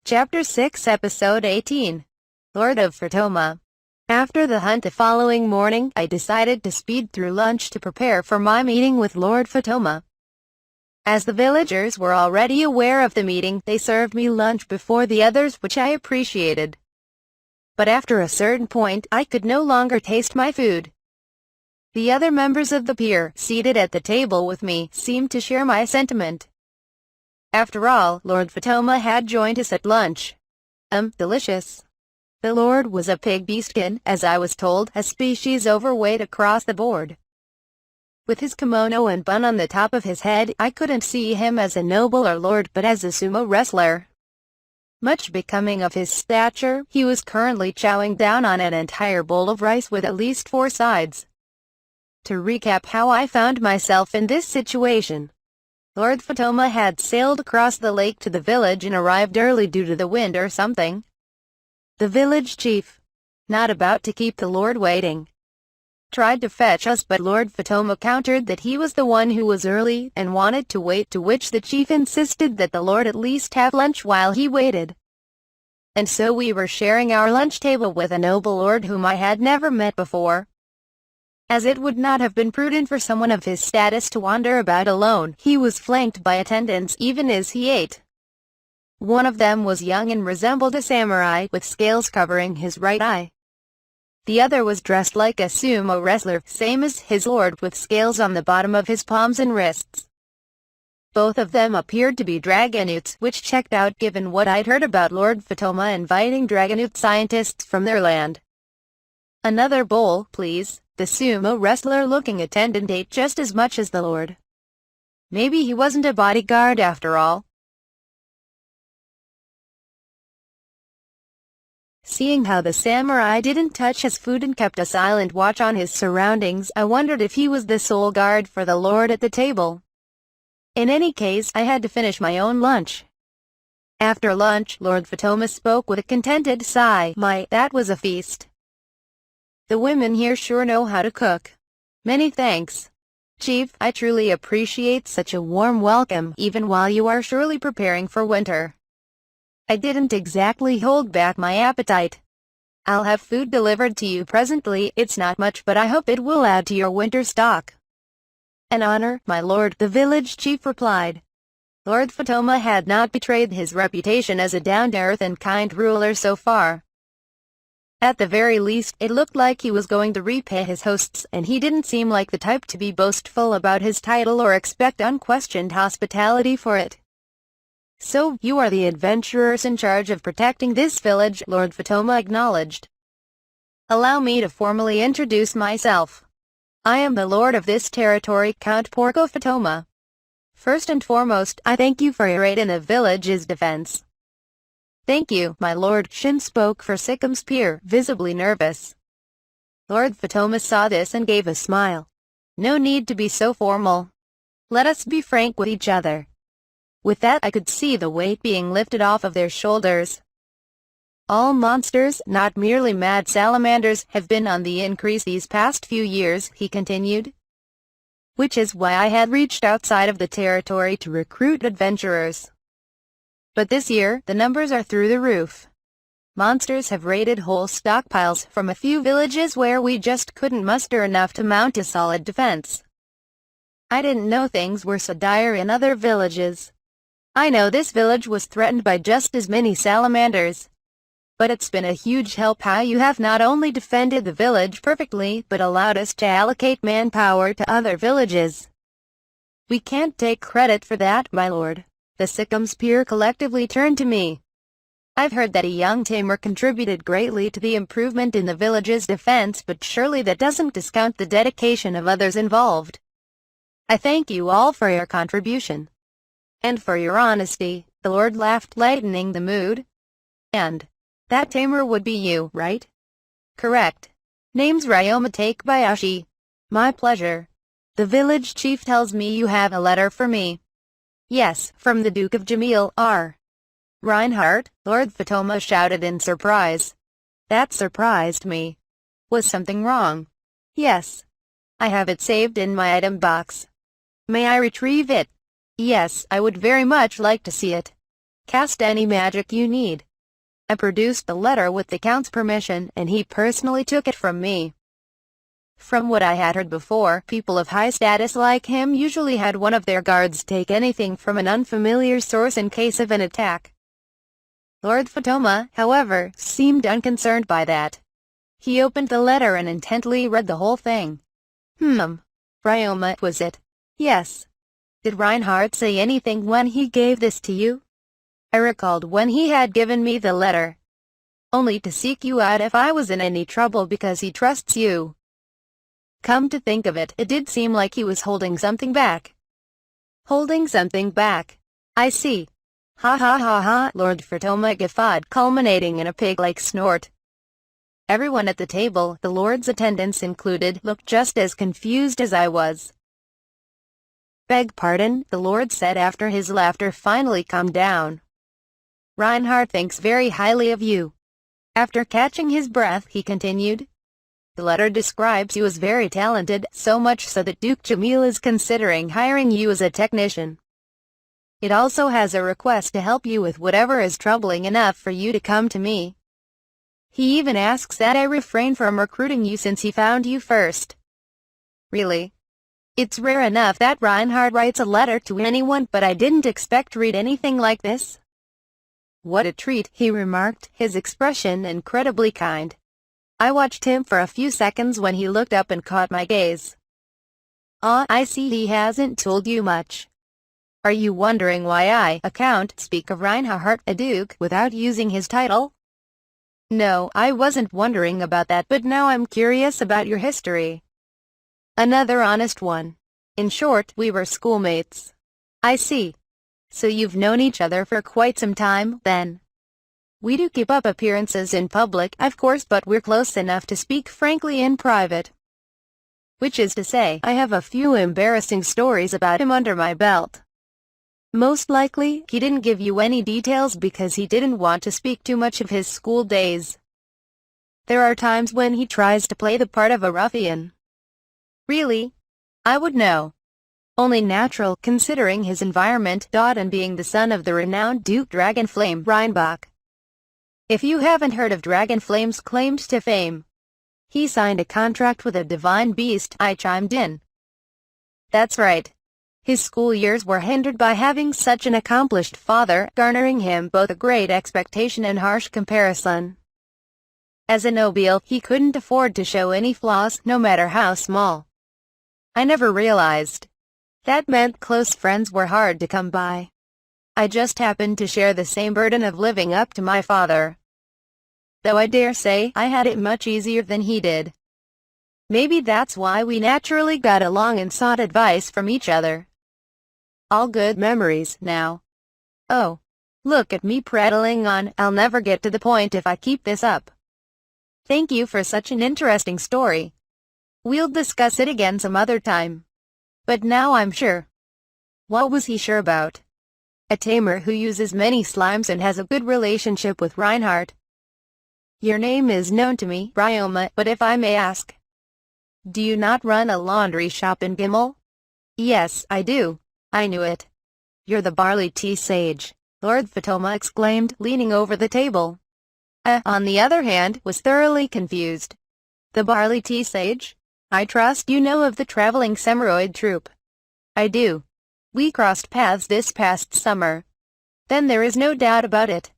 Chapter 6 Episode 18 Lord of Fatoma. After the hunt the following morning, I decided to speed through lunch to prepare for my meeting with Lord Fatoma. As the villagers were already aware of the meeting, they served me lunch before the others, which I appreciated. But after a certain point, I could no longer taste my food. The other members of the peer, seated at the table with me, seemed to share my sentiment. After all, Lord Fatoma had joined us at lunch. Delicious. The Lord was a pig beastkin, as I was told, a species overweight across the board. With his kimono and bun on the top of his head, I couldn't see him as a noble or lord but as a sumo wrestler. Much becoming of his stature, he was currently chowing down on an entire bowl of rice with at least 4 sides. To recap how I found myself in this situation. Lord Fatoma had sailed across the lake to the village and arrived early due to the wind or something. The village chief, not about to keep the Lord waiting, tried to fetch us, but Lord Fatoma countered that he was the one who was early and wanted to wait, to which the chief insisted that the Lord at least have lunch while he waited. And so we were sharing our lunch table with a noble lord whom I had never met before. As it would not have been prudent for someone of his status to wander about alone, he was flanked by attendants even as he ate. One of them was young and resembled a samurai, with scales covering his right eye. The other was dressed like a sumo wrestler, same as his lord, with scales on the bottom of his palms and wrists. Both of them appeared to be dragonutes, which checked out given what I'd heard about Lord Fatoma inviting dragonute scientists from their land. Another bowl, please. The sumo wrestler-looking attendant ate just as much as the Lord. Maybe he wasn't a bodyguard after all. Seeing how the samurai didn't touch his food and kept a silent watch on his surroundings, I wondered if he was the sole guard for the Lord at the table. In any case, I had to finish my own lunch. After lunch, Lord Fatoma spoke with a contented sigh. That was a feast. The women here sure know how to cook. Many thanks, Chief. I truly appreciate such a warm welcome, even while you are surely preparing for winter. I didn't exactly hold back my appetite. I'll have food delivered to you presently. It's not much, but I hope it will add to your winter stock. An honor, my lord, the village chief replied. Lord Fatoma had not betrayed his reputation as a down-to-earth and kind ruler so far. At the very least, it looked like he was going to repay his hosts, and he didn't seem like the type to be boastful about his title or expect unquestioned hospitality for it. So, you are the adventurers in charge of protecting this village, Lord Fatoma acknowledged. Allow me to formally introduce myself. I am the lord of this territory, Count Porco Fatoma. First and foremost, I thank you for your aid in the village's defense. Thank you, my lord. Shin spoke for Sikam's peer, visibly nervous. Lord Fatoma saw this and gave a smile. No need to be so formal. Let us be frank with each other. With that, I could see the weight being lifted off of their shoulders. All monsters, not merely mad salamanders, have been on the increase these past few years, he continued. Which is why I had reached outside of the territory to recruit adventurers. But this year, the numbers are through the roof. Monsters have raided whole stockpiles from a few villages where we just couldn't muster enough to mount a solid defense. I didn't know things were so dire in other villages. I know this village was threatened by just as many salamanders. But it's been a huge help how you have not only defended the village perfectly, but allowed us to allocate manpower to other villages. We can't take credit for that, my lord. The Sikam's peer collectively turned to me. I've heard that a young tamer contributed greatly to the improvement in the village's defense, but surely that doesn't discount the dedication of others involved. I thank you all for your contribution. And for your honesty, the Lord laughed, lightening the mood. And that tamer would be you, right? Correct. Name's Ryoma Takebayashi. My pleasure. The village chief tells me you have a letter for me. Yes, from the Duke of Jamil, R. Reinhardt, Lord Fatoma shouted in surprise. That surprised me. Was something wrong? Yes. I have it saved in my item box. May I retrieve it? Yes, I would very much like to see it. Cast any magic you need. I produced the letter with the Count's permission, and he personally took it from me. From what I had heard before, people of high status like him usually had one of their guards take anything from an unfamiliar source in case of an attack. Lord Fatoma, however, seemed unconcerned by that. He opened the letter and intently read the whole thing. Ryoma, was it? Yes. Did Reinhardt say anything when he gave this to you? I recalled when he had given me the letter. Only to seek you out if I was in any trouble because he trusts you. Come to think of it, it did seem like he was holding something back. Holding something back. I see. Ha ha ha ha, Lord Fatoma guffawed, culminating in a pig-like snort. Everyone at the table, the Lord's attendants included, looked just as confused as I was. Beg pardon, the Lord said after his laughter finally calmed down. Reinhardt thinks very highly of you. After catching his breath, he continued. The letter describes you as very talented, so much so that Duke Jamil is considering hiring you as a technician. It also has a request to help you with whatever is troubling enough for you to come to me. He even asks that I refrain from recruiting you since he found you first. Really? It's rare enough that Reinhardt writes a letter to anyone, but I didn't expect to read anything like this. What a treat, he remarked, his expression incredibly kind. I watched him for a few seconds when he looked up and caught my gaze. Ah, I see he hasn't told you much. Are you wondering why I, a count, speak of Reinhardt, a duke, without using his title? No, I wasn't wondering about that, but now I'm curious about your history. Another honest one. In short, we were schoolmates. I see. So you've known each other for quite some time, then? We do keep up appearances in public, of course, but we're close enough to speak frankly in private. Which is to say, I have a few embarrassing stories about him under my belt. Most likely, he didn't give you any details because he didn't want to speak too much of his school days. There are times when he tries to play the part of a ruffian. Really? I would know. Only natural, considering his environment, and being the son of the renowned Duke Dragonflame Reinbach. If you haven't heard of Dragonflame's claims to fame. He signed a contract with a divine beast, I chimed in. That's right. His school years were hindered by having such an accomplished father, garnering him both a great expectation and harsh comparison. As a nobile, he couldn't afford to show any flaws, no matter how small. I never realized. That meant close friends were hard to come by. I just happened to share the same burden of living up to my father. Though I dare say I had it much easier than he did. Maybe that's why we naturally got along and sought advice from each other. All good memories, now. Oh, look at me prattling on, I'll never get to the point if I keep this up. Thank you for such an interesting story. We'll discuss it again some other time. But now I'm sure. What was he sure about? A tamer who uses many slimes and has a good relationship with Reinhardt. Your name is known to me, Ryoma, but if I may ask. Do you not run a laundry shop in Gimel? Yes, I do. I knew it. You're the barley tea sage, Lord Fatoma exclaimed, leaning over the table. On the other hand, was thoroughly confused. The barley tea sage? I trust you know of the traveling Semeroid troupe. I do. We crossed paths this past summer. Then there is no doubt about it.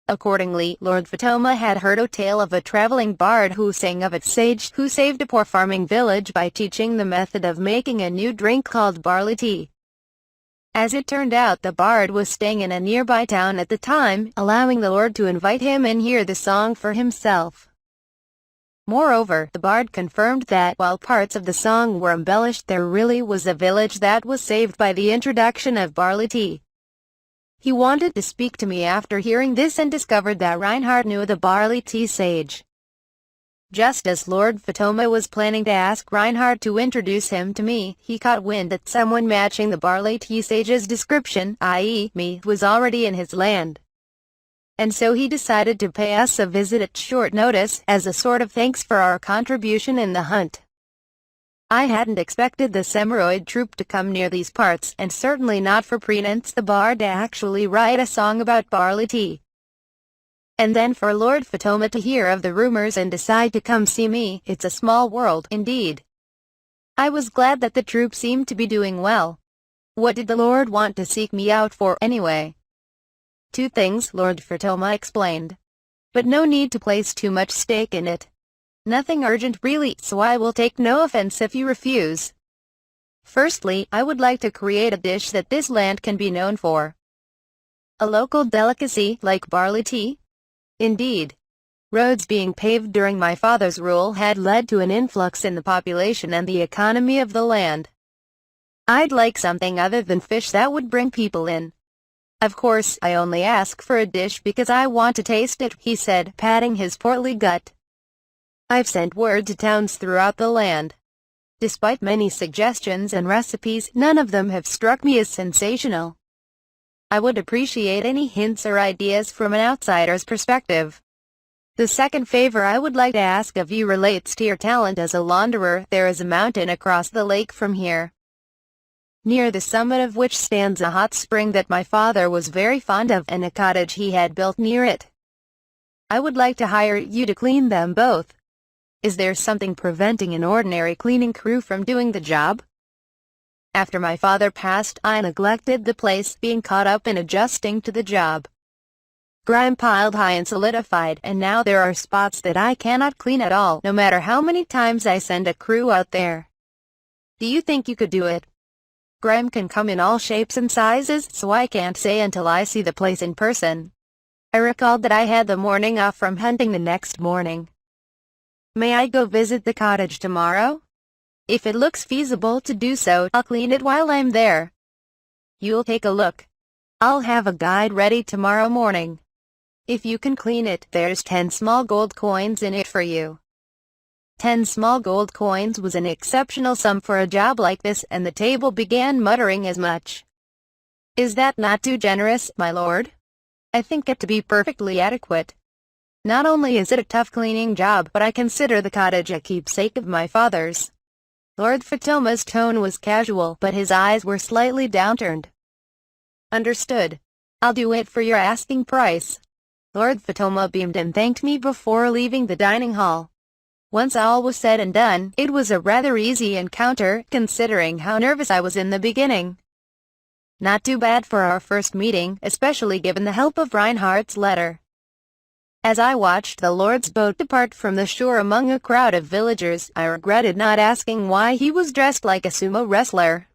Accordingly, Lord Fatoma had heard a tale of a traveling bard who sang of a sage who saved a poor farming village by teaching the method of making a new drink called barley tea. As it turned out, the bard was staying in a nearby town at the time, allowing the Lord to invite him and hear the song for himself. Moreover, the bard confirmed that, while parts of the song were embellished, there really was a village that was saved by the introduction of barley tea. He wanted to speak to me after hearing this and discovered that Reinhardt knew the barley tea sage. Just as Lord Fatoma was planning to ask Reinhardt to introduce him to me, he caught wind that someone matching the barley tea sage's description, i.e., me, was already in his land. And so he decided to pay us a visit at short notice, as a sort of thanks for our contribution in the hunt. I hadn't expected the Semeroid troupe to come near these parts, and certainly not for Prince the Bard to actually write a song about barley tea. And then for Lord Fatoma to hear of the rumors and decide to come see me. It's a small world, indeed. I was glad that the troupe seemed to be doing well. What did the Lord want to seek me out for, anyway? Two things, Lord Fatoma explained. But no need to place too much stake in it. Nothing urgent really, so I will take no offense if you refuse. Firstly, I would like to create a dish that this land can be known for. A local delicacy, like barley tea? Indeed. Roads being paved during my father's rule had led to an influx in the population and the economy of the land. I'd like something other than fish that would bring people in. Of course, I only ask for a dish because I want to taste it, he said, patting his portly gut. I've sent word to towns throughout the land. Despite many suggestions and recipes, none of them have struck me as sensational. I would appreciate any hints or ideas from an outsider's perspective. The second favor I would like to ask of you relates to your talent as a launderer. There is a mountain across the lake from here, near the summit of which stands a hot spring that my father was very fond of, and a cottage he had built near it. I would like to hire you to clean them both. Is there something preventing an ordinary cleaning crew from doing the job? After my father passed, I neglected the place, being caught up in adjusting to the job. Grime piled high and solidified, and now there are spots that I cannot clean at all, no matter how many times I send a crew out there. Do you think you could do it? Grime can come in all shapes and sizes, so I can't say until I see the place in person. I recalled that I had the morning off from hunting the next morning. May I go visit the cottage tomorrow? If it looks feasible to do so, I'll clean it while I'm there. You'll take a look. I'll have a guide ready tomorrow morning. If you can clean it, there's 10 small gold coins in it for you. 10 small gold coins was an exceptional sum for a job like this, and the table began muttering as much. Is that not too generous, my lord? I think it to be perfectly adequate. Not only is it a tough cleaning job, but I consider the cottage a keepsake of my father's. Lord Fatoma's tone was casual, but his eyes were slightly downturned. Understood. I'll do it for your asking price. Lord Fatoma beamed and thanked me before leaving the dining hall. Once all was said and done, it was a rather easy encounter, considering how nervous I was in the beginning. Not too bad for our first meeting, especially given the help of Reinhardt's letter. As I watched the Lord's boat depart from the shore among a crowd of villagers, I regretted not asking why he was dressed like a sumo wrestler.